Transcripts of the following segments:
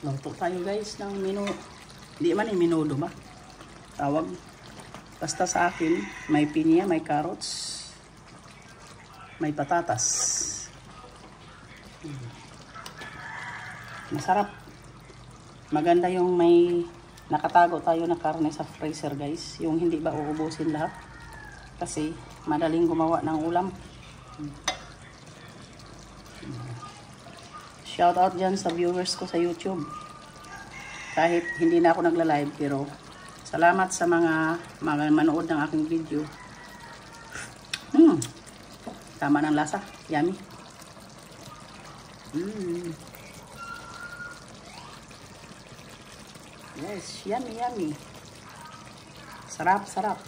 Luto tayo guys ng hindi man yung minudo ba? Tawag. Basta sa akin, may pinya, may carrots, may patatas. Masarap. Maganda yung may nakatago tayo na karne sa freezer guys. Yung hindi ba uubusin lahat. Kasi madaling gumawa ng ulam. Shout out dyan sa viewers ko sa YouTube. Kahit hindi na ako nagla-live pero salamat sa mga manood ng aking video. Tama ng lasa. Yummy. Yes, yummy, yummy. Sarap, sarap.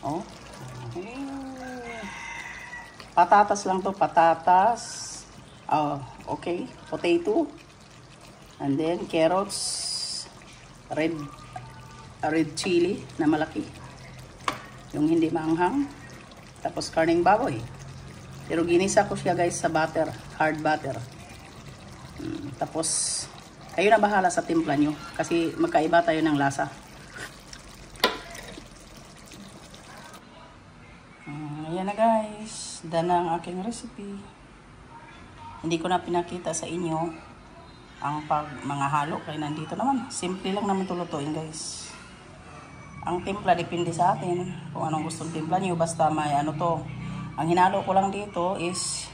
Oh. Patatas lang to, patatas. Oh, okay. Potato. And then carrots. Red chili na malaki. Yung hindi maanghang. Tapos karning baboy. Pero ginisa ko siya guys sa butter, hard butter. Tapos kayo na bahala sa timpla nyo kasi magkaiba tayo ng lasa. Ayan na guys, done ang aking recipe. Hindi ko na pinakita sa inyo ang mga halo kaya nandito naman. Simple lang naman tulutuin guys. Ang timpla depende sa atin kung anong gustong timpla nyo. Basta may ano to. Ang hinalo ko lang dito is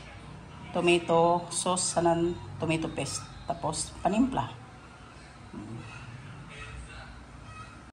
tomato sauce and tomato paste. Tapos panimpla.